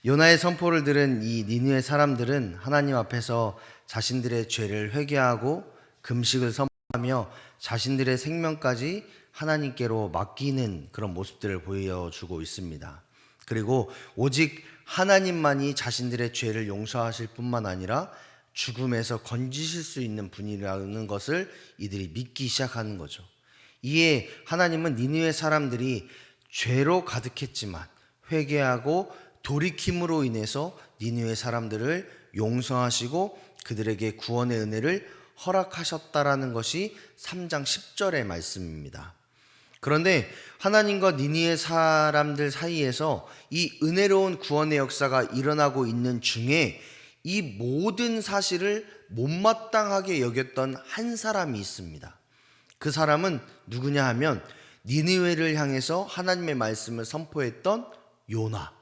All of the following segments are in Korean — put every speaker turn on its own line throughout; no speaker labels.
요나의 선포를 들은 이 니느웨 사람들은 하나님 앞에서 자신들의 죄를 회개하고 금식을 선포하며 자신들의 생명까지 하나님께로 맡기는 그런 모습들을 보여주고 있습니다. 그리고 오직 하나님만이 자신들의 죄를 용서하실 뿐만 아니라 죽음에서 건지실 수 있는 분이라는 것을 이들이 믿기 시작하는 거죠. 이에 하나님은 니느웨 사람들이 죄로 가득했지만 회개하고 돌이킴으로 인해서 니느웨 사람들을 용서하시고 그들에게 구원의 은혜를 허락하셨다라는 것이 3장 10절의 말씀입니다. 그런데 하나님과 니느웨 사람들 사이에서 이 은혜로운 구원의 역사가 일어나고 있는 중에 이 모든 사실을 못마땅하게 여겼던 한 사람이 있습니다. 그 사람은 누구냐 하면 니느웨를 향해서 하나님의 말씀을 선포했던 요나.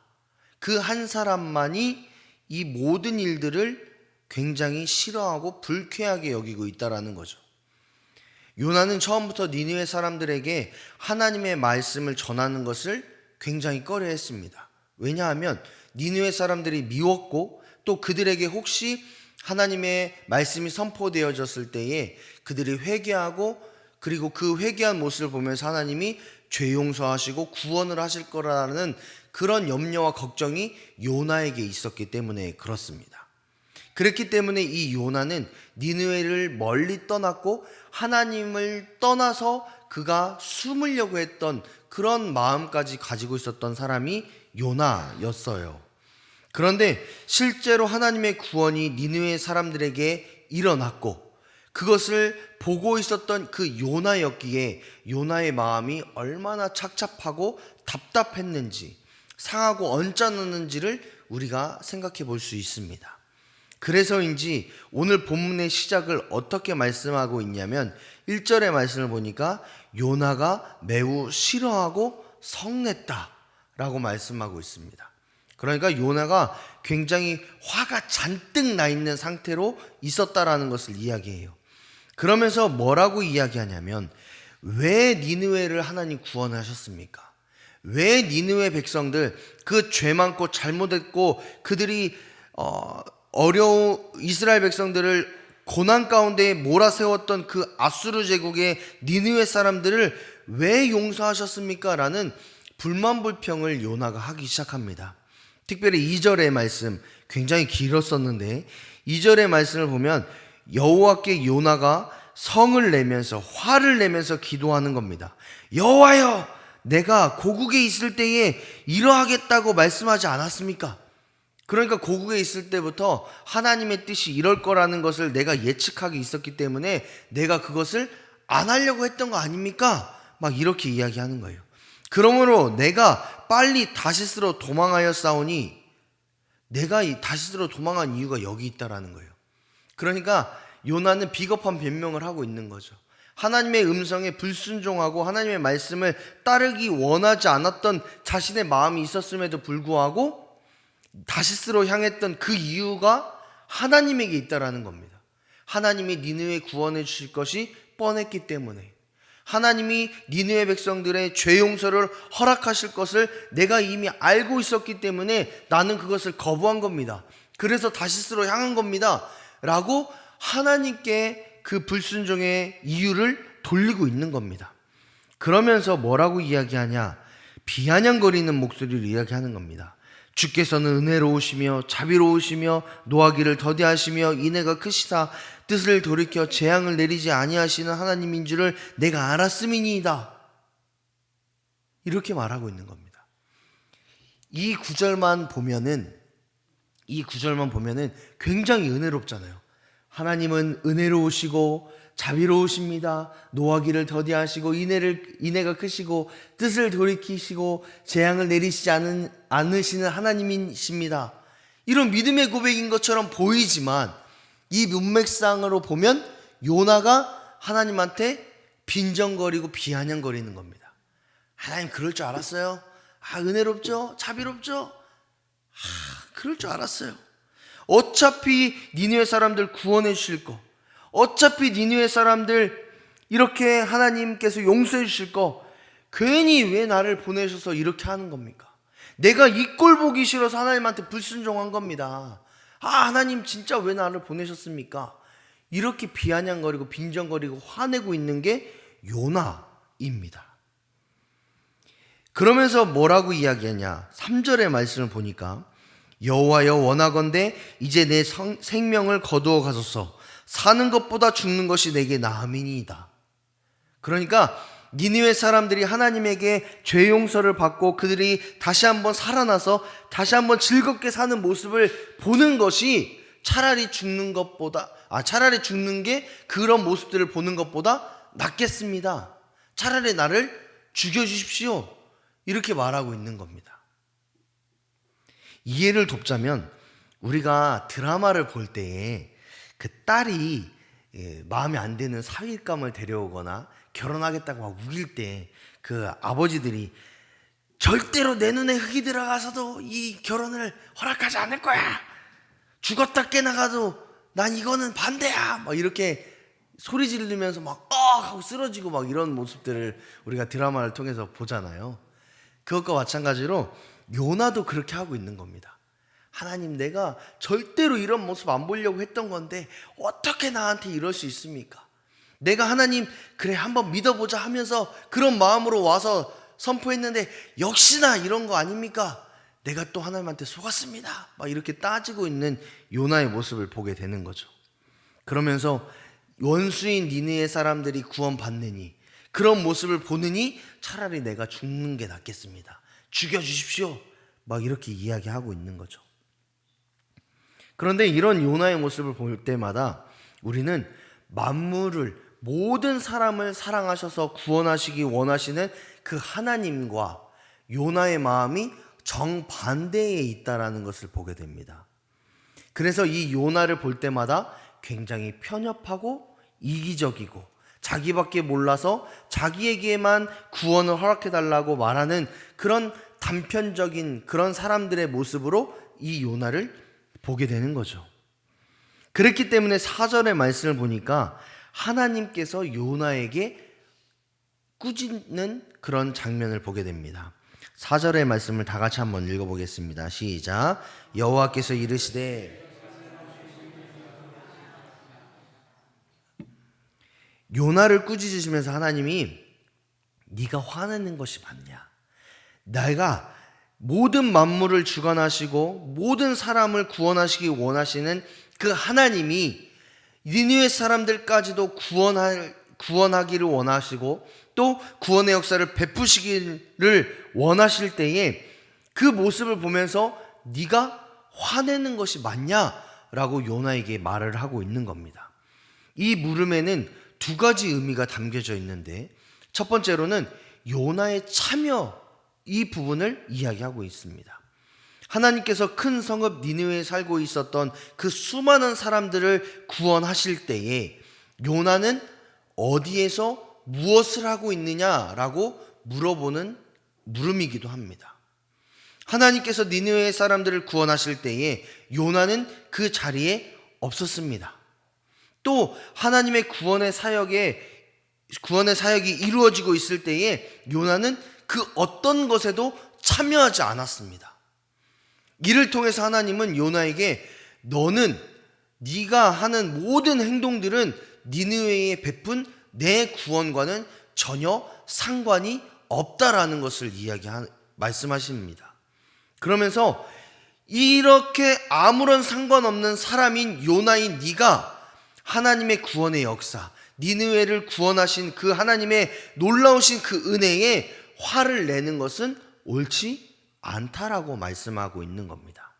그 한 사람만이 이 모든 일들을 굉장히 싫어하고 불쾌하게 여기고 있다라는 거죠. 요나는 처음부터 니느웨 사람들에게 하나님의 말씀을 전하는 것을 굉장히 꺼려했습니다. 왜냐하면 니느웨 사람들이 미웠고 또 그들에게 혹시 하나님의 말씀이 선포되어졌을 때에 그들이 회개하고 그리고 그 회개한 모습을 보면서 하나님이 죄 용서하시고 구원을 하실 거라는 그런 염려와 걱정이 요나에게 있었기 때문에 그렇습니다. 그렇기 때문에 이 요나는 니느웨를 멀리 떠났고 하나님을 떠나서 그가 숨으려고 했던 그런 마음까지 가지고 있었던 사람이 요나였어요. 그런데 실제로 하나님의 구원이 니느웨 사람들에게 일어났고 그것을 보고 있었던 그 요나였기에 요나의 마음이 얼마나 착잡하고 답답했는지 상하고 언짢았는지를 우리가 생각해 볼 수 있습니다. 그래서인지 오늘 본문의 시작을 어떻게 말씀하고 있냐면 1절의 말씀을 보니까 요나가 매우 싫어하고 성냈다라고 말씀하고 있습니다. 그러니까 요나가 굉장히 화가 잔뜩 나 있는 상태로 있었다라는 것을 이야기해요. 그러면서 뭐라고 이야기하냐면 왜 니느웨를 하나님 구원하셨습니까? 왜 니느웨 백성들 그 죄 많고 잘못했고 그들이 어려운 이스라엘 백성들을 고난 가운데 몰아세웠던 그 아수르 제국의 니느웨 사람들을 왜 용서하셨습니까? 라는 불만 불평을 요나가 하기 시작합니다. 특별히 2절의 말씀 굉장히 길었었는데 2절의 말씀을 보면 여호와께 요나가 성을 내면서 화를 내면서 기도하는 겁니다. 여호와여, 내가 고국에 있을 때에 이러하겠다고 말씀하지 않았습니까? 그러니까 고국에 있을 때부터 하나님의 뜻이 이럴 거라는 것을 내가 예측하고 있었기 때문에 내가 그것을 안 하려고 했던 거 아닙니까? 막 이렇게 이야기하는 거예요. 그러므로 내가 빨리 다시스로 도망하였사오니 내가 이 다시스로 도망한 이유가 여기 있다라는 거예요. 그러니까 요나는 비겁한 변명을 하고 있는 거죠. 하나님의 음성에 불순종하고 하나님의 말씀을 따르기 원하지 않았던 자신의 마음이 있었음에도 불구하고 다시스로 향했던 그 이유가 하나님에게 있다라는 겁니다. 하나님이 니느웨 구원해 주실 것이 뻔했기 때문에 하나님이 니느웨 백성들의 죄 용서를 허락하실 것을 내가 이미 알고 있었기 때문에 나는 그것을 거부한 겁니다. 그래서 다시스로 향한 겁니다. 라고 하나님께 그 불순종의 이유를 돌리고 있는 겁니다. 그러면서 뭐라고 이야기하냐? 비아냥거리는 목소리로 이야기하는 겁니다. 주께서는 은혜로우시며 자비로우시며 노하기를 더디하시며 인애가 크시사 뜻을 돌이켜 재앙을 내리지 아니하시는 하나님인 줄을 내가 알았음이니이다. 이렇게 말하고 있는 겁니다. 이 구절만 보면은 굉장히 은혜롭잖아요. 하나님은 은혜로우시고 자비로우십니다. 노하기를 더디하시고 인애가 크시고 뜻을 돌이키시고 재앙을 내리시지 않으시는 하나님이십니다. 이런 믿음의 고백인 것처럼 보이지만 이 문맥상으로 보면 요나가 하나님한테 빈정거리고 비아냥거리는 겁니다. 하나님 그럴 줄 알았어요. 은혜롭죠? 자비롭죠? 그럴 줄 알았어요. 어차피 니느웨 사람들 구원해 주실 거, 어차피 니느웨 사람들 이렇게 하나님께서 용서해 주실 거, 괜히 왜 나를 보내셔서 이렇게 하는 겁니까? 내가 이 꼴 보기 싫어서 하나님한테 불순종한 겁니다. 하나님 진짜 왜 나를 보내셨습니까? 이렇게 비아냥거리고 빈정거리고 화내고 있는 게 요나입니다. 그러면서 뭐라고 이야기하냐? 3절의 말씀을 보니까 여호와여 원하건대 이제 내 생명을 거두어 가소서. 사는 것보다 죽는 것이 내게 나음이니이다. 그러니까 니느웨 사람들이 하나님에게 죄 용서를 받고 그들이 다시 한번 살아나서 다시 한번 즐겁게 사는 모습을 보는 것이 차라리 죽는 게 그런 모습들을 보는 것보다 낫겠습니다. 차라리 나를 죽여주십시오. 이렇게 말하고 있는 겁니다. 이해를 돕자면 우리가 드라마를 볼 때에 그 딸이 마음에 안 드는 사윗감을 데려오거나 결혼하겠다고 막 우길 때 그 아버지들이 절대로 내 눈에 흙이 들어가서도 이 결혼을 허락하지 않을 거야. 죽었다 깨나가도 난 이거는 반대야. 막 이렇게 소리 지르면서 막 하고 쓰러지고 막 이런 모습들을 우리가 드라마를 통해서 보잖아요. 그것과 마찬가지로 요나도 그렇게 하고 있는 겁니다. 하나님, 내가 절대로 이런 모습 안 보려고 했던 건데 어떻게 나한테 이럴 수 있습니까? 내가 하나님 그래 한번 믿어보자 하면서 그런 마음으로 와서 선포했는데 역시나 이런 거 아닙니까? 내가 또 하나님한테 속았습니다. 막 이렇게 따지고 있는 요나의 모습을 보게 되는 거죠. 그러면서 원수인 니느웨 사람들이 구원받느니 그런 모습을 보느니 차라리 내가 죽는 게 낫겠습니다. 죽여주십시오. 막 이렇게 이야기하고 있는 거죠. 그런데 이런 요나의 모습을 볼 때마다 우리는 모든 사람을 사랑하셔서 구원하시기 원하시는 그 하나님과 요나의 마음이 정반대에 있다라는 것을 보게 됩니다. 그래서 이 요나를 볼 때마다 굉장히 편협하고 이기적이고 자기밖에 몰라서 자기에게만 구원을 허락해달라고 말하는 그런 단편적인 그런 사람들의 모습으로 이 요나를 보게 되는 거죠. 그렇기 때문에 4절의 말씀을 보니까 하나님께서 요나에게 꾸짖는 그런 장면을 보게 됩니다. 4절의 말씀을 다 같이 한번 읽어보겠습니다. 시작. 여호와께서 이르시되 요나를 꾸짖으시면서 하나님이 네가 화내는 것이 맞냐? 내가 모든 만물을 주관하시고 모든 사람을 구원하시기 원하시는 그 하나님이 니느웨 사람들까지도 구원하기를 원하시고 또 구원의 역사를 베푸시기를 원하실 때에 그 모습을 보면서 네가 화내는 것이 맞냐라고 요나에게 말을 하고 있는 겁니다. 이 물음에는 두 가지 의미가 담겨져 있는데 첫 번째로는 요나의 참여, 이 부분을 이야기하고 있습니다. 하나님께서 큰 성읍 니느웨에 살고 있었던 그 수많은 사람들을 구원하실 때에 요나는 어디에서 무엇을 하고 있느냐라고 물어보는 물음이기도 합니다. 하나님께서 니느웨 사람들을 구원하실 때에 요나는 그 자리에 없었습니다. 또 하나님의 구원의 사역이 이루어지고 있을 때에 요나는 그 어떤 것에도 참여하지 않았습니다. 이를 통해서 하나님은 요나에게 너는 네가 하는 모든 행동들은 니느웨에 베푼 내 구원과는 전혀 상관이 없다라는 것을 말씀하십니다. 그러면서 이렇게 아무런 상관없는 사람인 요나인 네가 하나님의 구원의 역사, 니느웨를 구원하신 그 하나님의 놀라우신 그 은혜에 화를 내는 것은 옳지 않다라고 말씀하고 있는 겁니다.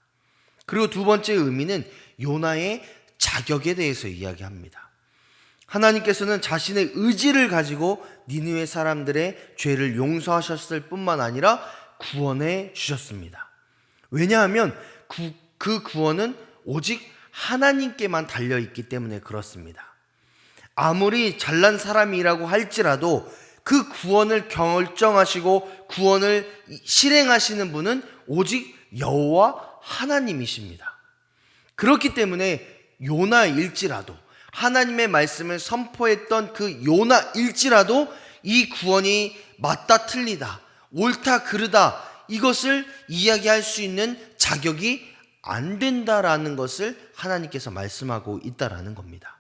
그리고 두 번째 의미는 요나의 자격에 대해서 이야기합니다. 하나님께서는 자신의 의지를 가지고 니느웨 사람들의 죄를 용서하셨을 뿐만 아니라 구원해 주셨습니다. 왜냐하면 그 구원은 오직 하나님께만 달려있기 때문에 그렇습니다. 아무리 잘난 사람이라고 할지라도 그 구원을 결정하시고 구원을 실행하시는 분은 오직 여호와 하나님이십니다. 그렇기 때문에 요나일지라도 하나님의 말씀을 선포했던 그 요나일지라도 이 구원이 맞다 틀리다 옳다 그르다 이것을 이야기할 수 있는 자격이 안 된다라는 것을 하나님께서 말씀하고 있다라는 겁니다.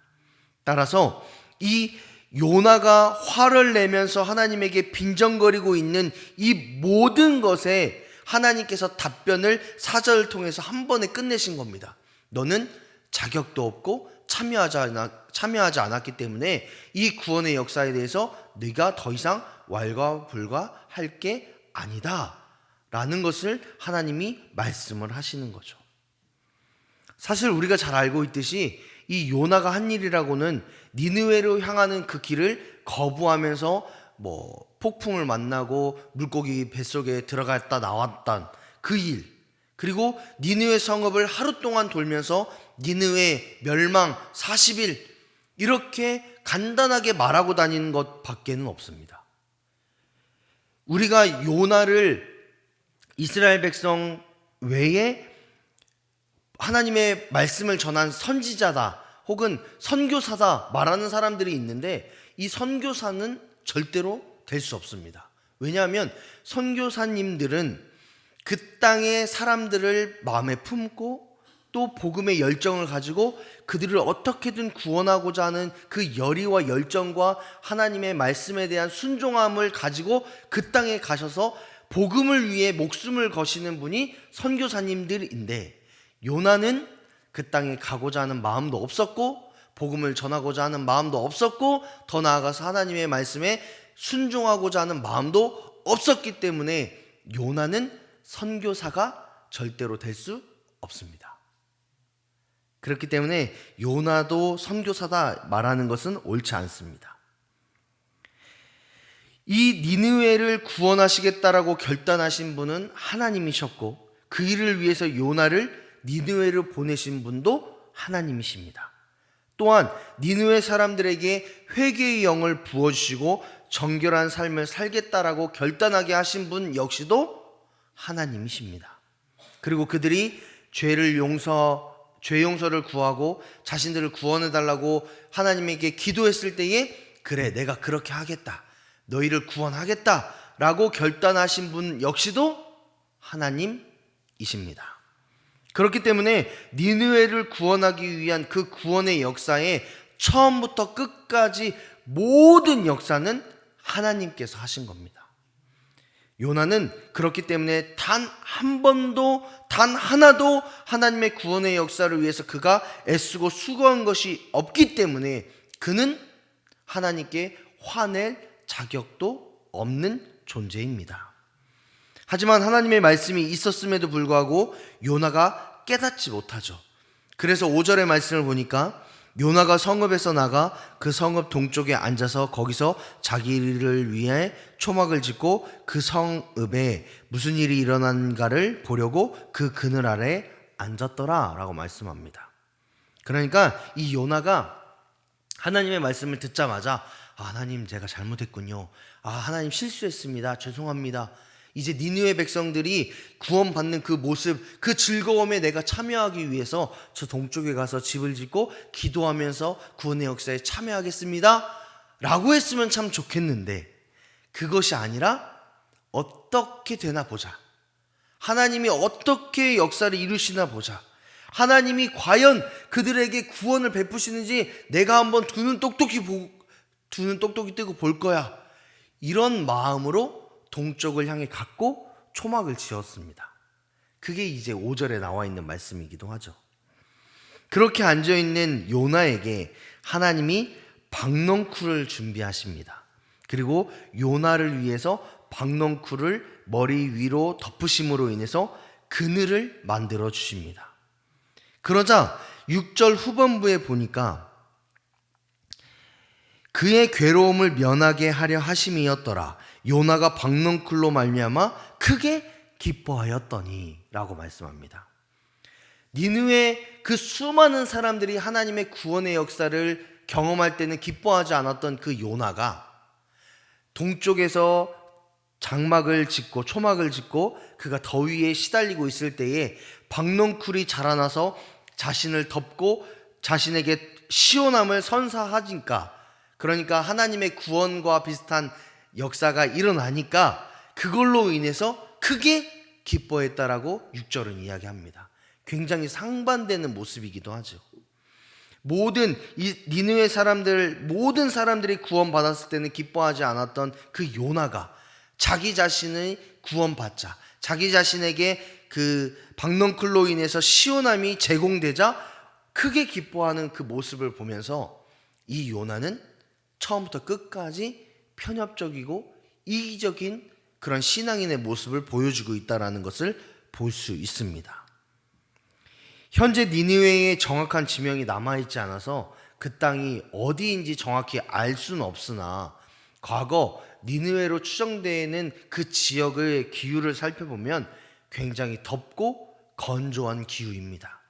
따라서 이 요나가 화를 내면서 하나님에게 빈정거리고 있는 이 모든 것에 하나님께서 답변을 사절을 통해서 한 번에 끝내신 겁니다. 너는 자격도 없고 참여하지 않았기 때문에 이 구원의 역사에 대해서 네가 더 이상 왈가불가할 게 아니다 라는 것을 하나님이 말씀을 하시는 거죠. 사실 우리가 잘 알고 있듯이 이 요나가 한 일이라고는 니느웨로 향하는 그 길을 거부하면서 폭풍을 만나고 물고기 뱃속에 들어갔다 나왔던 그 일, 그리고 니느웨 성읍을 하루 동안 돌면서 니느웨 멸망 40일 이렇게 간단하게 말하고 다니는 것 밖에는 없습니다. 우리가 요나를 이스라엘 백성 외에 하나님의 말씀을 전한 선지자다 혹은 선교사다 말하는 사람들이 있는데, 이 선교사는 절대로 될 수 없습니다. 왜냐하면 선교사님들은 그 땅의 사람들을 마음에 품고 또 복음의 열정을 가지고 그들을 어떻게든 구원하고자 하는 그 열의와 열정과 하나님의 말씀에 대한 순종함을 가지고 그 땅에 가셔서 복음을 위해 목숨을 거시는 분이 선교사님들인데, 요나는 그 땅에 가고자 하는 마음도 없었고 복음을 전하고자 하는 마음도 없었고 더 나아가서 하나님의 말씀에 순종하고자 하는 마음도 없었기 때문에 요나는 선교사가 절대로 될 수 없습니다. 그렇기 때문에 요나도 선교사다 말하는 것은 옳지 않습니다. 이 니느웨를 구원하시겠다라고 결단하신 분은 하나님이셨고 그 일을 위해서 요나를 니느웨를 보내신 분도 하나님이십니다. 또한 니느웨 사람들에게 회개의 영을 부어주시고 정결한 삶을 살겠다라고 결단하게 하신 분 역시도 하나님이십니다. 그리고 그들이 죄 용서를 구하고 자신들을 구원해달라고 하나님에게 기도했을 때에 그래 내가 그렇게 하겠다, 너희를 구원하겠다 라고 결단하신 분 역시도 하나님이십니다. 그렇기 때문에 니느웨를 구원하기 위한 그 구원의 역사에 처음부터 끝까지 모든 역사는 하나님께서 하신 겁니다. 요나는 그렇기 때문에 단 한 번도 단 하나도 하나님의 구원의 역사를 위해서 그가 애쓰고 수고한 것이 없기 때문에 그는 하나님께 화낼 자격도 없는 존재입니다. 하지만 하나님의 말씀이 있었음에도 불구하고 요나가 깨닫지 못하죠. 그래서 5절의 말씀을 보니까 요나가 성읍에서 나가 그 성읍 동쪽에 앉아서 거기서 자기를 위해 초막을 짓고 그 성읍에 무슨 일이 일어난가를 보려고 그 그늘 아래 앉았더라 라고 말씀합니다. 그러니까 이 요나가 하나님의 말씀을 듣자마자 하나님 제가 잘못했군요. 하나님 실수했습니다. 죄송합니다. 이제 니느웨 백성들이 구원받는 그 모습, 그 즐거움에 내가 참여하기 위해서 저 동쪽에 가서 집을 짓고 기도하면서 구원의 역사에 참여하겠습니다 라고 했으면 참 좋겠는데, 그것이 아니라 어떻게 되나 보자, 하나님이 어떻게 역사를 이루시나 보자, 하나님이 과연 그들에게 구원을 베푸시는지 내가 한번 두 눈 똑똑히 뜨고 볼 거야, 이런 마음으로 동쪽을 향해 갔고 초막을 지었습니다. 그게 이제 5절에 나와 있는 말씀이기도 하죠. 그렇게 앉아있는 요나에게 하나님이 박넝쿨을 준비하십니다. 그리고 요나를 위해서 박넝쿨을 머리 위로 덮으심으로 인해서 그늘을 만들어 주십니다. 그러자 6절 후반부에 보니까 그의 괴로움을 면하게 하려 하심이었더라. 요나가 박넝쿨로 말미암아 크게 기뻐하였더니 라고 말씀합니다. 니느웨 그 수많은 사람들이 하나님의 구원의 역사를 경험할 때는 기뻐하지 않았던 그 요나가 동쪽에서 장막을 짓고 초막을 짓고 그가 더위에 시달리고 있을 때에 박넝쿨이 자라나서 자신을 덮고 자신에게 시원함을 선사하니까, 그러니까 하나님의 구원과 비슷한 역사가 일어나니까 그걸로 인해서 크게 기뻐했다라고 6절은 이야기합니다. 굉장히 상반되는 모습이기도 하죠. 모든 모든 사람들이 구원받았을 때는 기뻐하지 않았던 그 요나가 자기 자신의 구원받자, 자기 자신에게 그 박넝쿨로 인해서 시원함이 제공되자 크게 기뻐하는 그 모습을 보면서 이 요나는 처음부터 끝까지 편협적이고 이기적인 그런 신앙인의 모습을 보여주고 있다는 것을 볼 수 있습니다. 현재 니느웨의 정확한 지명이 남아있지 않아서 그 땅이 어디인지 정확히 알 수는 없으나 과거 니느웨로 추정되는 그 지역의 기후를 살펴보면 굉장히 덥고 건조한 기후입니다.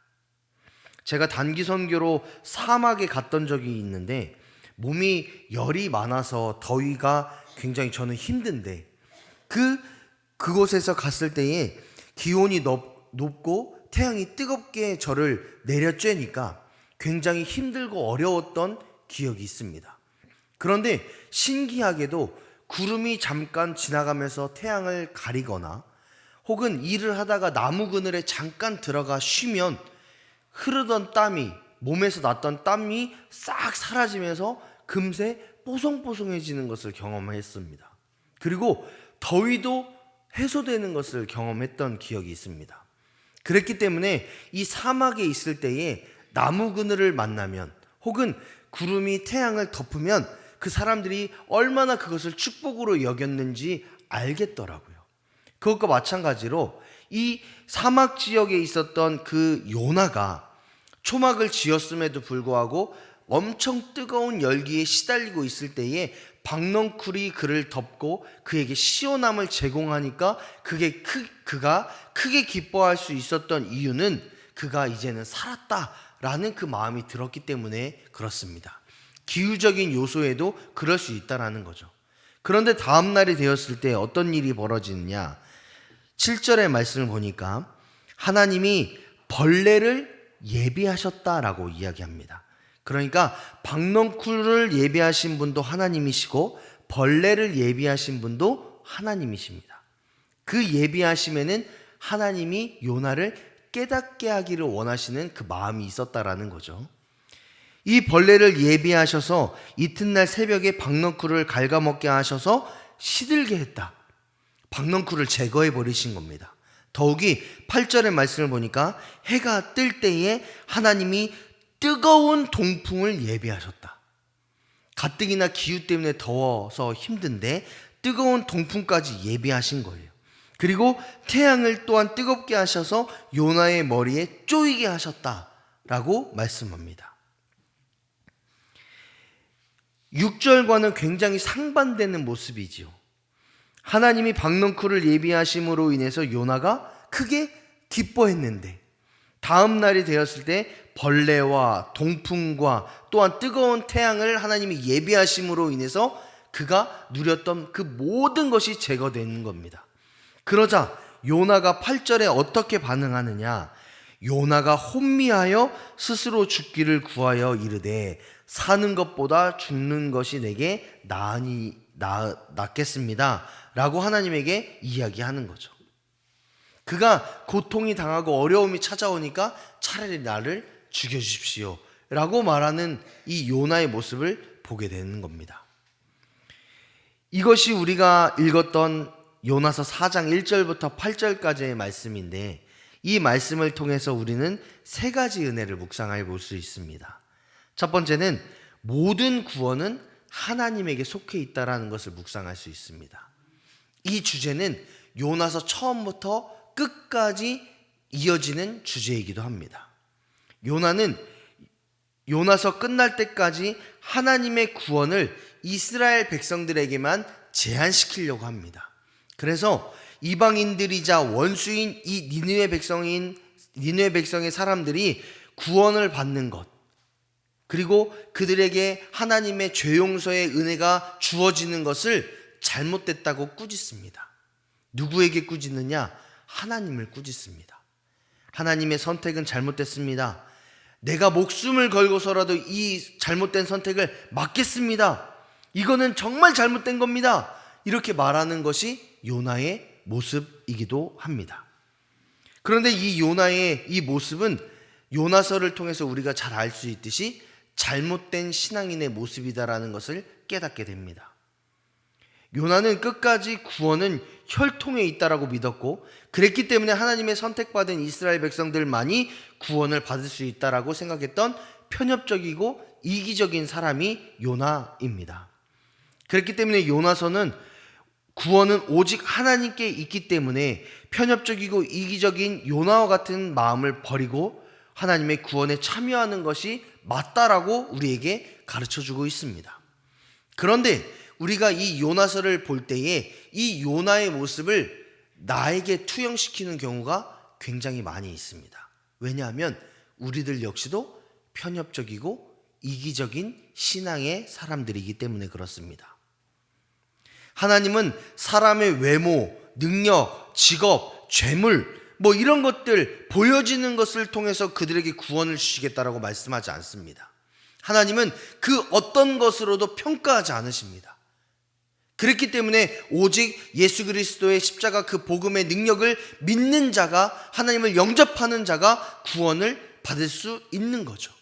제가 단기 선교로 사막에 갔던 적이 있는데 몸이 열이 많아서 더위가 굉장히 저는 힘든데 그곳에서 갔을 때에 기온이 높고 태양이 뜨겁게 저를 내려쬐니까 굉장히 힘들고 어려웠던 기억이 있습니다. 그런데 신기하게도 구름이 잠깐 지나가면서 태양을 가리거나 혹은 일을 하다가 나무 그늘에 잠깐 들어가 쉬면 흐르던 땀이, 몸에서 났던 땀이 싹 사라지면서 금세 뽀송뽀송해지는 것을 경험했습니다. 그리고 더위도 해소되는 것을 경험했던 기억이 있습니다. 그랬기 때문에 이 사막에 있을 때에 나무 그늘을 만나면 혹은 구름이 태양을 덮으면 그 사람들이 얼마나 그것을 축복으로 여겼는지 알겠더라고요. 그것과 마찬가지로 이 사막 지역에 있었던 그 요나가 초막을 지었음에도 불구하고 엄청 뜨거운 열기에 시달리고 있을 때에 박넝쿨이 그를 덮고 그에게 시원함을 제공하니까 그가 크게 기뻐할 수 있었던 이유는 그가 이제는 살았다라는 그 마음이 들었기 때문에 그렇습니다. 기후적인 요소에도 그럴 수 있다라는 거죠. 그런데 다음 날이 되었을 때 어떤 일이 벌어지느냐? 7절의 말씀을 보니까 하나님이 벌레를 예비하셨다라고 이야기합니다. 그러니까 박넝쿨을 예비하신 분도 하나님이시고 벌레를 예비하신 분도 하나님이십니다. 그 예비하심에는 하나님이 요나를 깨닫게 하기를 원하시는 그 마음이 있었다라는 거죠. 이 벌레를 예비하셔서 이튿날 새벽에 박넝쿨을 갉아먹게 하셔서 시들게 했다. 박넝쿨을 제거해 버리신 겁니다. 더욱이 8절의 말씀을 보니까 해가 뜰 때에 하나님이 뜨거운 동풍을 예비하셨다. 가뜩이나 기후 때문에 더워서 힘든데 뜨거운 동풍까지 예비하신 거예요. 그리고 태양을 또한 뜨겁게 하셔서 요나의 머리에 쪼이게 하셨다라고 말씀합니다. 6절과는 굉장히 상반되는 모습이지요. 하나님이 박넝쿨을 예비하심으로 인해서 요나가 크게 기뻐했는데 다음 날이 되었을 때 벌레와 동풍과 또한 뜨거운 태양을 하나님이 예비하심으로 인해서 그가 누렸던 그 모든 것이 제거되는 겁니다. 그러자 요나가 8절에 어떻게 반응하느냐? 요나가 혼미하여 스스로 죽기를 구하여 이르되 사는 것보다 죽는 것이 내게 낫겠습니다 라고 하나님에게 이야기하는 거죠. 그가 고통이 당하고 어려움이 찾아오니까 차라리 나를 죽여주십시오 라고 말하는 이 요나의 모습을 보게 되는 겁니다. 이것이 우리가 읽었던 요나서 4장 1절부터 8절까지의 말씀인데 이 말씀을 통해서 우리는 세 가지 은혜를 묵상해 볼 수 있습니다. 첫 번째는 모든 구원은 하나님에게 속해 있다라는 것을 묵상할 수 있습니다. 이 주제는 요나서 처음부터 끝까지 이어지는 주제이기도 합니다. 요나는 요나서 끝날 때까지 하나님의 구원을 이스라엘 백성들에게만 제한시키려고 합니다. 그래서 이방인들이자 원수인 이 니느웨 백성의 사람들이 구원을 받는 것, 그리고 그들에게 하나님의 죄 용서의 은혜가 주어지는 것을 잘못됐다고 꾸짖습니다. 누구에게 꾸짖느냐? 하나님을 꾸짖습니다. 하나님의 선택은 잘못됐습니다. 내가 목숨을 걸고서라도 이 잘못된 선택을 막겠습니다. 이거는 정말 잘못된 겁니다. 이렇게 말하는 것이 요나의 모습이기도 합니다. 그런데 이 요나의 이 모습은 요나서를 통해서 우리가 잘 알 수 있듯이 잘못된 신앙인의 모습이다라는 것을 깨닫게 됩니다. 요나는 끝까지 구원은 혈통에 있다라고 믿었고, 그랬기 때문에 하나님의 선택받은 이스라엘 백성들만이 구원을 받을 수 있다라고 생각했던 편협적이고 이기적인 사람이 요나입니다. 그렇기 때문에 요나서는 구원은 오직 하나님께 있기 때문에 편협적이고 이기적인 요나와 같은 마음을 버리고 하나님의 구원에 참여하는 것이 맞다라고 우리에게 가르쳐주고 있습니다. 그런데 우리가 이 요나서를 볼 때에 이 요나의 모습을 나에게 투영시키는 경우가 굉장히 많이 있습니다. 왜냐하면 우리들 역시도 편협적이고 이기적인 신앙의 사람들이기 때문에 그렇습니다. 하나님은 사람의 외모, 능력, 직업, 재물 이런 것들 보여지는 것을 통해서 그들에게 구원을 주시겠다라고 말씀하지 않습니다. 하나님은 그 어떤 것으로도 평가하지 않으십니다. 그렇기 때문에 오직 예수 그리스도의 십자가 그 복음의 능력을 믿는 자가, 하나님을 영접하는 자가 구원을 받을 수 있는 거죠.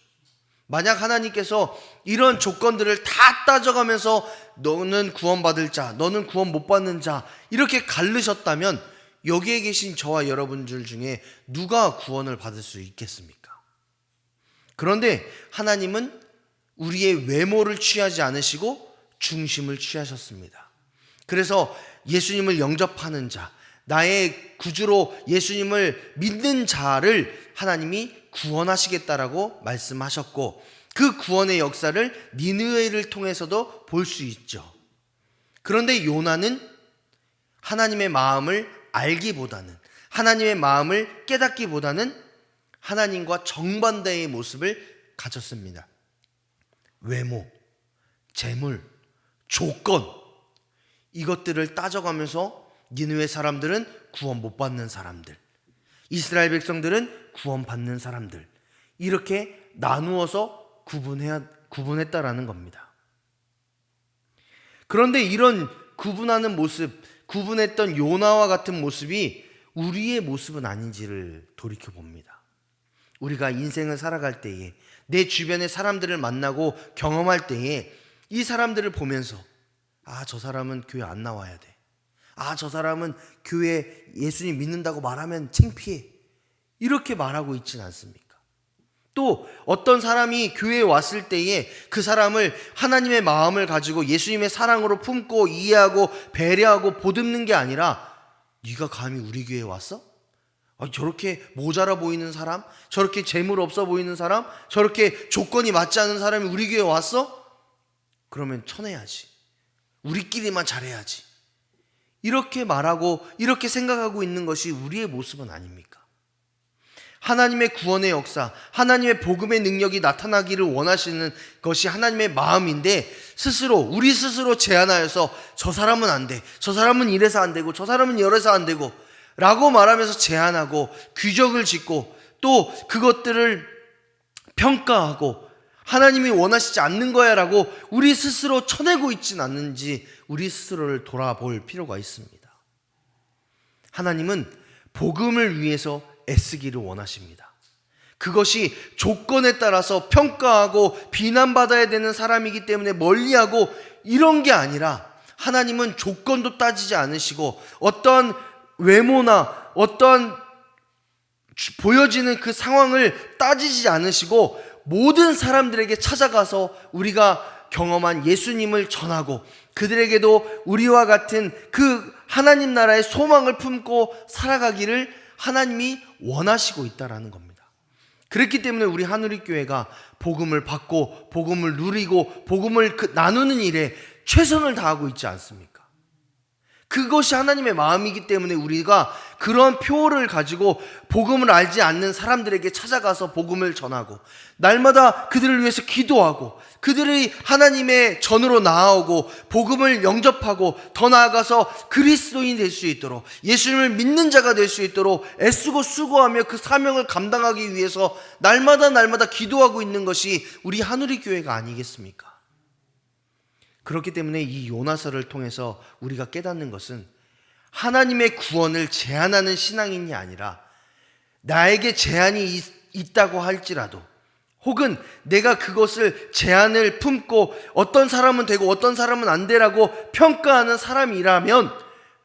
만약 하나님께서 이런 조건들을 다 따져가면서 너는 구원받을 자, 너는 구원 못 받는 자 이렇게 가르셨다면 여기에 계신 저와 여러분들 중에 누가 구원을 받을 수 있겠습니까? 그런데 하나님은 우리의 외모를 취하지 않으시고 중심을 취하셨습니다. 그래서 예수님을 영접하는 자, 나의 구주로 예수님을 믿는 자를 하나님이 구원하시겠다라고 말씀하셨고, 그 구원의 역사를 니느웨를 통해서도 볼 수 있죠. 그런데 요나는 하나님의 마음을 알기보다는, 하나님의 마음을 깨닫기보다는 하나님과 정반대의 모습을 가졌습니다. 외모, 재물, 조건, 이것들을 따져가면서 니느웨 사람들은 구원 못 받는 사람들, 이스라엘 백성들은 구원 받는 사람들, 이렇게 나누어서 구분했다라는 겁니다. 그런데 이런 구분하는 모습, 구분했던 요나와 같은 모습이 우리의 모습은 아닌지를 돌이켜 봅니다. 우리가 인생을 살아갈 때에, 내 주변의 사람들을 만나고 경험할 때에 이 사람들을 보면서 저 사람은 교회 안 나와야 돼. 저 사람은 교회 예수님 믿는다고 말하면 창피해. 이렇게 말하고 있진 않습니까? 또 어떤 사람이 교회에 왔을 때에 그 사람을 하나님의 마음을 가지고 예수님의 사랑으로 품고 이해하고 배려하고 보듬는 게 아니라, 네가 감히 우리 교회에 왔어? 저렇게 모자라 보이는 사람, 저렇게 재물 없어 보이는 사람, 저렇게 조건이 맞지 않은 사람이 우리 교회에 왔어? 그러면 쳐내야지. 우리끼리만 잘해야지. 이렇게 말하고 이렇게 생각하고 있는 것이 우리의 모습은 아닙니까? 하나님의 구원의 역사, 하나님의 복음의 능력이 나타나기를 원하시는 것이 하나님의 마음인데, 우리 스스로 제안하여서 저 사람은 안 돼, 저 사람은 이래서 안 되고, 저 사람은 이래서 안 되고 라고 말하면서 제안하고 규정을 짓고 또 그것들을 평가하고 하나님이 원하시지 않는 거야 라고 우리 스스로 쳐내고 있진 않는지 우리 스스로를 돌아볼 필요가 있습니다. 하나님은 복음을 위해서 애쓰기를 원하십니다. 그것이 조건에 따라서 평가하고 비난받아야 되는 사람이기 때문에 멀리하고 이런 게 아니라, 하나님은 조건도 따지지 않으시고 어떤 외모나 어떤 보여지는 그 상황을 따지지 않으시고 모든 사람들에게 찾아가서 우리가 경험한 예수님을 전하고 그들에게도 우리와 같은 그 하나님 나라의 소망을 품고 살아가기를 하나님이 원하시고 있다라는 겁니다. 그렇기 때문에 우리 하누리교회가 복음을 받고 복음을 누리고 복음을 나누는 일에 최선을 다하고 있지 않습니까? 그것이 하나님의 마음이기 때문에 우리가 그런 표를 가지고 복음을 알지 않는 사람들에게 찾아가서 복음을 전하고, 날마다 그들을 위해서 기도하고, 그들이 하나님의 전으로 나아오고 복음을 영접하고 더 나아가서 그리스도인이 될 수 있도록, 예수님을 믿는 자가 될 수 있도록 애쓰고 수고하며 그 사명을 감당하기 위해서 날마다 기도하고 있는 것이 우리 하누리교회가 아니겠습니까? 그렇기 때문에 이 요나서를 통해서 우리가 깨닫는 것은, 하나님의 구원을 제한하는 신앙인이 아니라 나에게 제한이 있다고 할지라도 혹은 내가 그것을 제한을 품고 어떤 사람은 되고 어떤 사람은 안 되라고 평가하는 사람이라면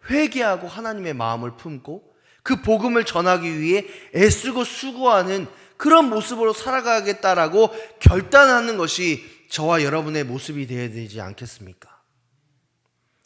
회개하고 하나님의 마음을 품고 그 복음을 전하기 위해 애쓰고 수고하는 그런 모습으로 살아가겠다라고 결단하는 것이 저와 여러분의 모습이 되어야 되지 않겠습니까?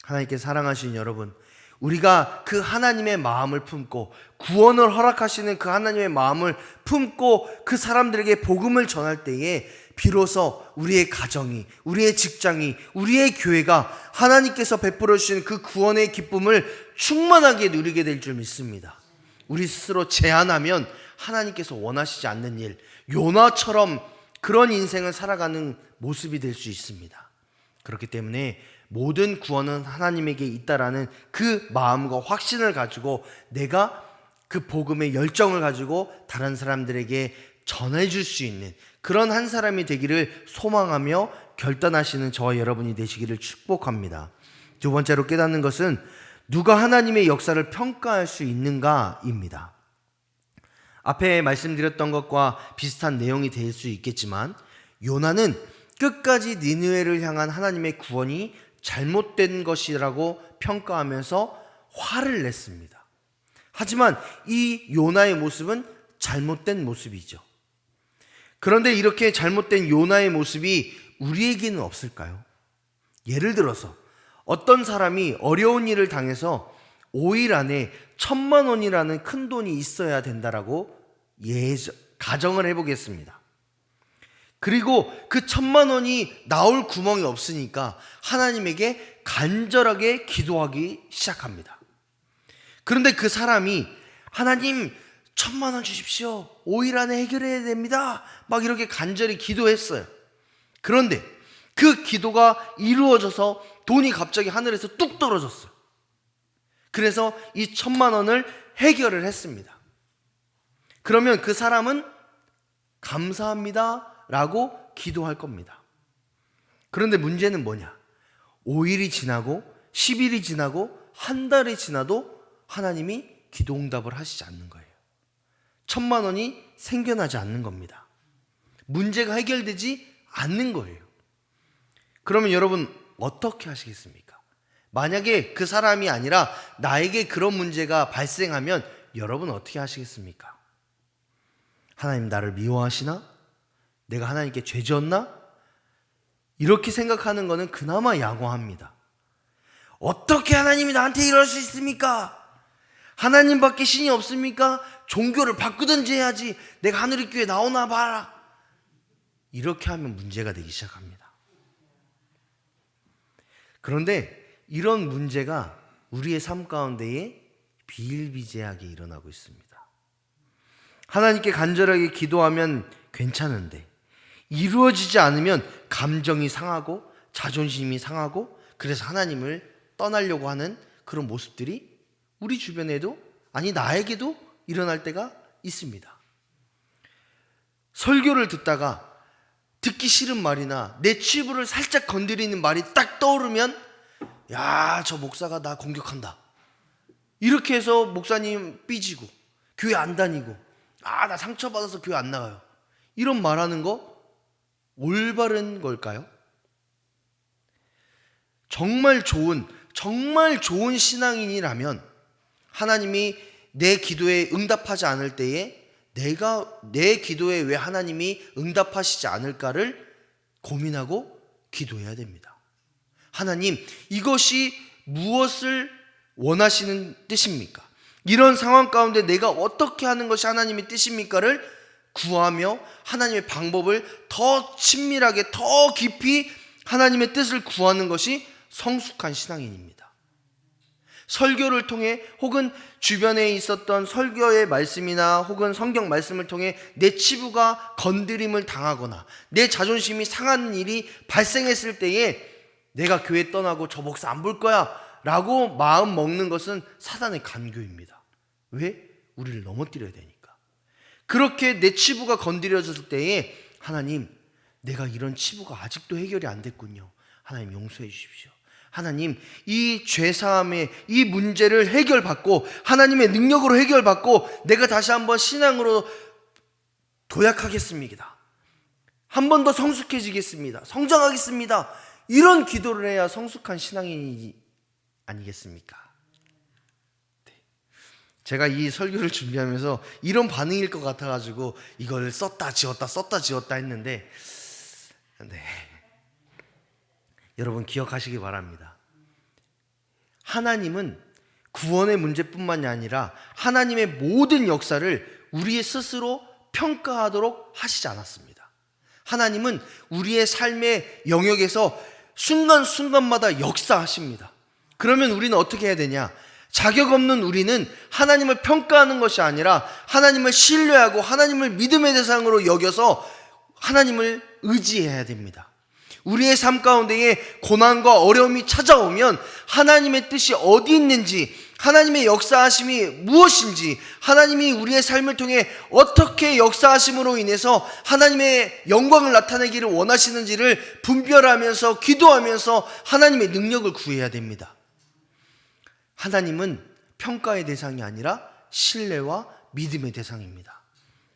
하나님께 사랑하신 여러분, 우리가 그 하나님의 마음을 품고 구원을 허락하시는 그 하나님의 마음을 품고 그 사람들에게 복음을 전할 때에 비로소 우리의 가정이, 우리의 직장이, 우리의 교회가 하나님께서 베풀어 주시는 그 구원의 기쁨을 충만하게 누리게 될 줄 믿습니다. 우리 스스로 제한하면 하나님께서 원하시지 않는 일, 요나처럼 그런 인생을 살아가는 모습이 될 수 있습니다. 그렇기 때문에 모든 구원은 하나님에게 있다라는 그 마음과 확신을 가지고 내가 그 복음의 열정을 가지고 다른 사람들에게 전해줄 수 있는 그런 한 사람이 되기를 소망하며 결단하시는 저와 여러분이 되시기를 축복합니다. 두 번째로 깨닫는 것은 누가 하나님의 역사를 평가할 수 있는가입니다. 앞에 말씀드렸던 것과 비슷한 내용이 될 수 있겠지만 요나는 끝까지 니느웨를 향한 하나님의 구원이 잘못된 것이라고 평가하면서 화를 냈습니다. 하지만 이 요나의 모습은 잘못된 모습이죠. 그런데 이렇게 잘못된 요나의 모습이 우리에게는 없을까요? 예를 들어서 어떤 사람이 어려운 일을 당해서 5일 안에 1,000만 원이라는 큰 돈이 있어야 된다라고 가정을 해보겠습니다. 그리고 그 1,000만 원이 나올 구멍이 없으니까 하나님에게 간절하게 기도하기 시작합니다. 그런데 그 사람이 하나님 1,000만 원 주십시오. 5일 안에 해결해야 됩니다. 막 이렇게 간절히 기도했어요. 그런데 그 기도가 이루어져서 돈이 갑자기 하늘에서 뚝 떨어졌어요. 그래서 이 1,000만 원을 해결을 했습니다. 그러면 그 사람은 감사합니다 라고 기도할 겁니다. 그런데 문제는 뭐냐? 5일이 지나고 10일이 지나고 한 달이 지나도 하나님이 기도 응답을 하시지 않는 거예요. 1,000만 원이 생겨나지 않는 겁니다. 문제가 해결되지 않는 거예요. 그러면 여러분 어떻게 하시겠습니까? 만약에 그 사람이 아니라 나에게 그런 문제가 발생하면 여러분 어떻게 하시겠습니까? 하나님 나를 미워하시나? 내가 하나님께 죄 지었나? 이렇게 생각하는 것은 그나마 양호합니다. 어떻게 하나님이 나한테 이럴 수 있습니까? 하나님밖에 신이 없습니까? 종교를 바꾸든지 해야지. 내가 하늘의 교회 나오나 봐라. 이렇게 하면 문제가 되기 시작합니다. 그런데 이런 문제가 우리의 삶 가운데에 비일비재하게 일어나고 있습니다. 하나님께 간절하게 기도하면 괜찮은데 이루어지지 않으면 감정이 상하고 자존심이 상하고 그래서 하나님을 떠나려고 하는 그런 모습들이 우리 주변에도 아니 나에게도 일어날 때가 있습니다. 설교를 듣다가 듣기 싫은 말이나 내 치부를 살짝 건드리는 말이 딱 떠오르면 야, 저 목사가 나 공격한다. 이렇게 해서 목사님 삐지고 교회 안 다니고 나 상처받아서 교회 안 나가요. 이런 말하는 거 올바른 걸까요? 정말 좋은 신앙인이라면 하나님이 내 기도에 응답하지 않을 때에 내가 내 기도에 왜 하나님이 응답하시지 않을까를 고민하고 기도해야 됩니다. 하나님, 이것이 무엇을 원하시는 뜻입니까? 이런 상황 가운데 내가 어떻게 하는 것이 하나님의 뜻입니까를 구하며 하나님의 방법을 더 친밀하게 더 깊이 하나님의 뜻을 구하는 것이 성숙한 신앙인입니다. 설교를 통해 혹은 주변에 있었던 설교의 말씀이나 혹은 성경 말씀을 통해 내 치부가 건드림을 당하거나 내 자존심이 상하는 일이 발생했을 때에 내가 교회 떠나고 저 목사 안 볼 거야 라고 마음 먹는 것은 사단의 간교입니다. 왜? 우리를 넘어뜨려야 되니까. 그렇게 내 치부가 건드려졌을 때에 하나님, 내가 이런 치부가 아직도 해결이 안 됐군요. 하나님 용서해 주십시오. 하나님, 이 죄사함의 이 문제를 해결받고 하나님의 능력으로 해결받고 내가 다시 한번 신앙으로 도약하겠습니다. 한 번 더 성숙해지겠습니다. 성장하겠습니다. 이런 기도를 해야 성숙한 신앙인이 아니겠습니까? 제가 이 설교를 준비하면서 이런 반응일 것 같아가지고 이걸 썼다 지웠다 했는데, 여러분 기억하시기 바랍니다. 하나님은 구원의 문제뿐만이 아니라 하나님의 모든 역사를 우리의 스스로 평가하도록 하시지 않았습니다. 하나님은 우리의 삶의 영역에서 순간순간마다 역사하십니다. 그러면 우리는 어떻게 해야 되냐? 자격 없는 우리는 하나님을 평가하는 것이 아니라 하나님을 신뢰하고 하나님을 믿음의 대상으로 여겨서 하나님을 의지해야 됩니다. 우리의 삶 가운데에 고난과 어려움이 찾아오면 하나님의 뜻이 어디 있는지, 하나님의 역사하심이 무엇인지, 하나님이 우리의 삶을 통해 어떻게 역사하심으로 인해서 하나님의 영광을 나타내기를 원하시는지를 분별하면서 기도하면서 하나님의 능력을 구해야 됩니다. 하나님은 평가의 대상이 아니라 신뢰와 믿음의 대상입니다.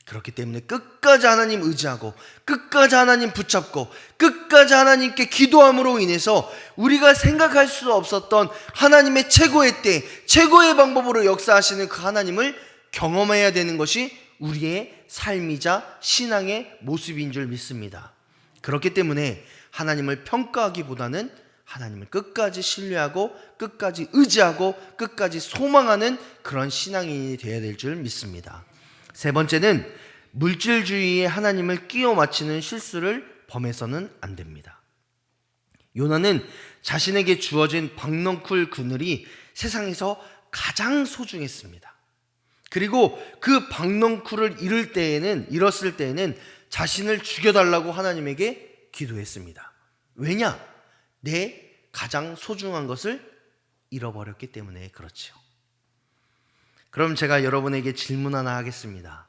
그렇기 때문에 끝까지 하나님 의지하고 끝까지 하나님 붙잡고 끝까지 하나님께 기도함으로 인해서 우리가 생각할 수 없었던 하나님의 최고의 때, 최고의 방법으로 역사하시는 그 하나님을 경험해야 되는 것이 우리의 삶이자 신앙의 모습인 줄 믿습니다. 그렇기 때문에 하나님을 평가하기보다는 하나님을 끝까지 신뢰하고 끝까지 의지하고 끝까지 소망하는 그런 신앙인이 되어야 될 줄 믿습니다. 세 번째는 물질주의에 하나님을 끼워 맞추는 실수를 범해서는 안 됩니다. 요나는 자신에게 주어진 박넝쿨 그늘이 세상에서 가장 소중했습니다. 그리고 그 박넝쿨을 잃었을 때에는 자신을 죽여달라고 하나님에게 기도했습니다. 왜냐? 내 가장 소중한 것을 잃어버렸기 때문에 그렇지요. 그럼 제가 여러분에게 질문 하나 하겠습니다.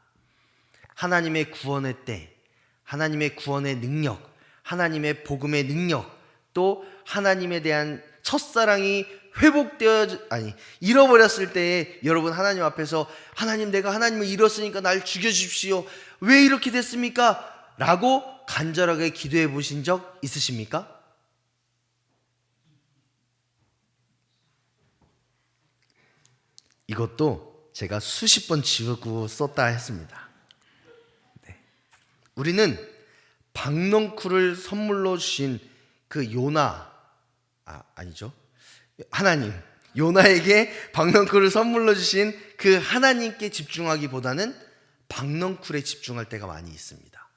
하나님의 구원의 때, 하나님의 구원의 능력, 하나님의 복음의 능력, 또 하나님에 대한 첫사랑이 잃어버렸을 때에 여러분 하나님 앞에서 하나님, 내가 하나님을 잃었으니까 날 죽여주십시오. 왜 이렇게 됐습니까? 라고 간절하게 기도해 보신 적 있으십니까? 이것도 제가 수십 번 지우고 썼다 했습니다. 우리는 박넝쿨을 선물로 주신 그 하나님, 요나에게 박넝쿨을 선물로 주신 그 하나님께 집중하기보다는 박넝쿨에 집중할 때가 많이 있습니다.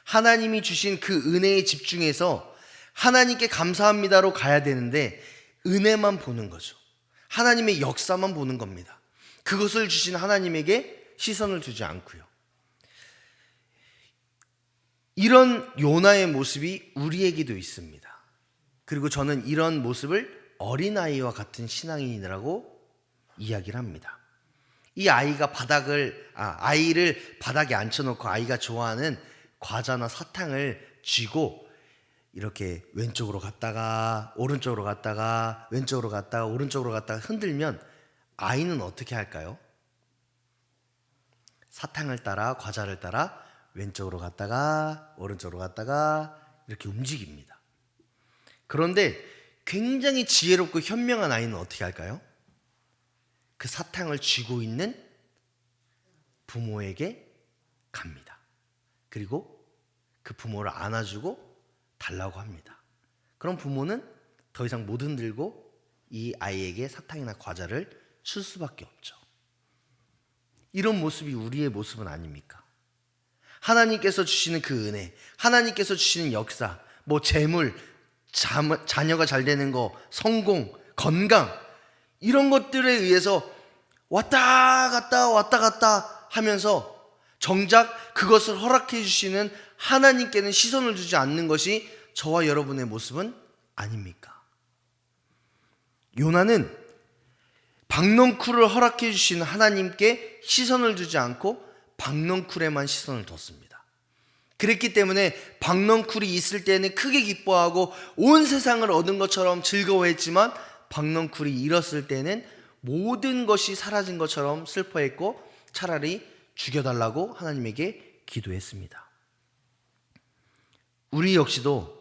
하나님이 주신 그 은혜에 집중해서 하나님께 감사합니다로 가야 되는데 은혜만 보는 거죠. 하나님의 역사만 보는 겁니다. 그것을 주신 하나님에게 시선을 두지 않고요. 이런 요나의 모습이 우리에게도 있습니다. 그리고 저는 이런 모습을 어린아이와 같은 신앙인이라고 이야기를 합니다. 이 아이가 아이를 바닥에 앉혀놓고 아이가 좋아하는 과자나 사탕을 쥐고 이렇게 왼쪽으로 갔다가 오른쪽으로 갔다가 왼쪽으로 갔다가 오른쪽으로 갔다가 흔들면 아이는 어떻게 할까요? 사탕을 따라 과자를 따라 왼쪽으로 갔다가 오른쪽으로 갔다가 이렇게 움직입니다. 그런데 굉장히 지혜롭고 현명한 아이는 어떻게 할까요? 그 사탕을 쥐고 있는 부모에게 갑니다. 그리고 그 부모를 안아주고 달라고 합니다. 그럼 부모는 더 이상 못 흔들고 이 아이에게 사탕이나 과자를 줄 수밖에 없죠. 이런 모습이 우리의 모습은 아닙니까? 하나님께서 주시는 그 은혜, 하나님께서 주시는 역사, 재물, 자녀가 잘 되는 거, 성공, 건강, 이런 것들에 의해서 왔다 갔다 하면서 정작 그것을 허락해 주시는 하나님께는 시선을 두지 않는 것이 저와 여러분의 모습은 아닙니까? 요나는 박넝쿨을 허락해 주시는 하나님께 시선을 두지 않고 박넝쿨에만 시선을 뒀습니다. 그랬기 때문에 박넝쿨이 있을 때는 크게 기뻐하고 온 세상을 얻은 것처럼 즐거워했지만 박넝쿨이 잃었을 때는 모든 것이 사라진 것처럼 슬퍼했고 차라리 죽여달라고 하나님에게 기도했습니다. 우리 역시도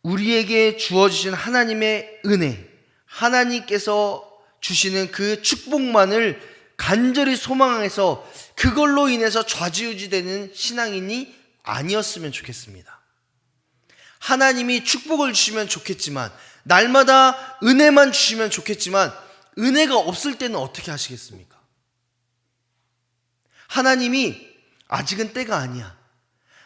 우리에게 주어주신 하나님의 은혜, 하나님께서 주시는 그 축복만을 간절히 소망해서 그걸로 인해서 좌지우지되는 신앙인이 아니었으면 좋겠습니다. 하나님이 축복을 주시면 좋겠지만, 날마다 은혜만 주시면 좋겠지만, 은혜가 없을 때는 어떻게 하시겠습니까? 하나님이 아직은 때가 아니야,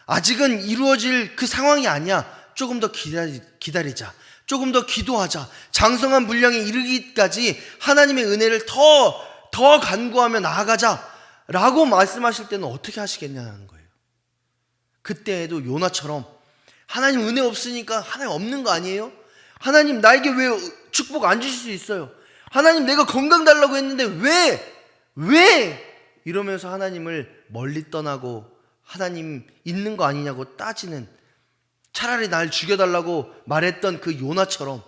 아직은 이루어질 그 상황이 아니야, 조금 더 기다리자, 조금 더 기도하자, 장성한 분량에 이르기까지 하나님의 은혜를 더 간구하며 나아가자 라고 말씀하실 때는 어떻게 하시겠냐는 거예요. 그때에도 요나처럼 하나님 은혜 없으니까 하나님 없는 거 아니에요? 하나님 나에게 왜 축복 안 주실 수 있어요? 하나님 내가 건강 달라고 했는데 왜? 이러면서 하나님을 멀리 떠나고 하나님 있는 거 아니냐고 따지는, 차라리 날 죽여달라고 말했던 그 요나처럼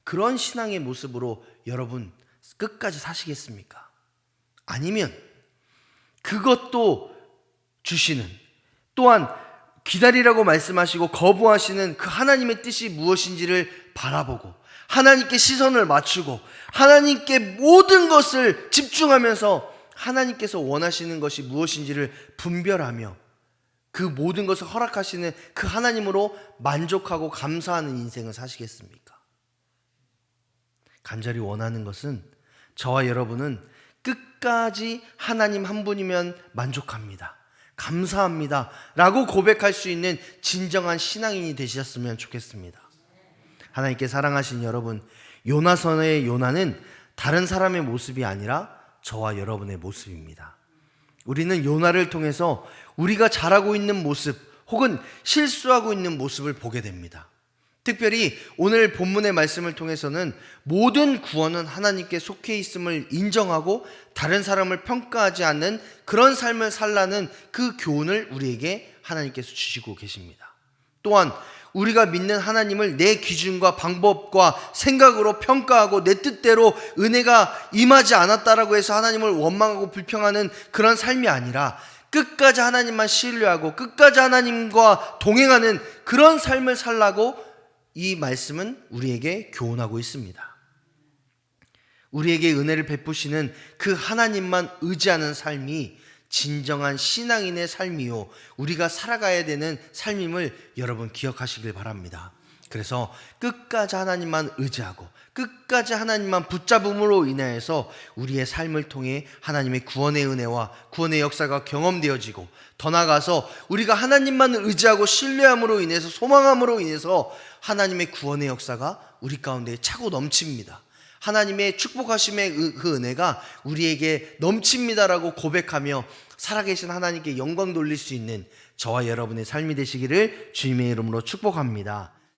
그런 신앙의 모습으로 여러분 끝까지 사시겠습니까? 아니면 그것도 주시는, 또한 기다리라고 말씀하시고 거부하시는 그 하나님의 뜻이 무엇인지를 바라보고 하나님께 시선을 맞추고 하나님께 모든 것을 집중하면서 하나님께서 원하시는 것이 무엇인지를 분별하며 그 모든 것을 허락하시는 그 하나님으로 만족하고 감사하는 인생을 사시겠습니까? 간절히 원하는 것은 저와 여러분은 끝까지 하나님 한 분이면 만족합니다, 감사합니다 라고 고백할 수 있는 진정한 신앙인이 되셨으면 좋겠습니다. 하나님께 사랑하신 여러분, 요나서의 요나는 다른 사람의 모습이 아니라 저와 여러분의 모습입니다. 우리는 요나를 통해서 우리가 잘하고 있는 모습 혹은 실수하고 있는 모습을 보게 됩니다. 특별히 오늘 본문의 말씀을 통해서는 모든 구원은 하나님께 속해 있음을 인정하고 다른 사람을 평가하지 않는 그런 삶을 살라는 그 교훈을 우리에게 하나님께서 주시고 계십니다. 또한 우리가 믿는 하나님을 내 기준과 방법과 생각으로 평가하고 내 뜻대로 은혜가 임하지 않았다라고 해서 하나님을 원망하고 불평하는 그런 삶이 아니라 끝까지 하나님만 신뢰하고 끝까지 하나님과 동행하는 그런 삶을 살라고 이 말씀은 우리에게 교훈하고 있습니다. 우리에게 은혜를 베푸시는 그 하나님만 의지하는 삶이 진정한 신앙인의 삶이요, 우리가 살아가야 되는 삶임을 여러분 기억하시길 바랍니다. 그래서 끝까지 하나님만 의지하고 끝까지 하나님만 붙잡음으로 인하여서 우리의 삶을 통해 하나님의 구원의 은혜와 구원의 역사가 경험되어지고, 더 나아가서 우리가 하나님만 의지하고 신뢰함으로 인해서, 소망함으로 인해서 하나님의 구원의 역사가 우리 가운데 차고 넘칩니다. 하나님의 축복하심의 그 은혜가 우리에게 넘칩니다라고 고백하며 살아계신 하나님께 영광 돌릴 수 있는 저와 여러분의 삶이 되시기를 주님의 이름으로 축복합니다.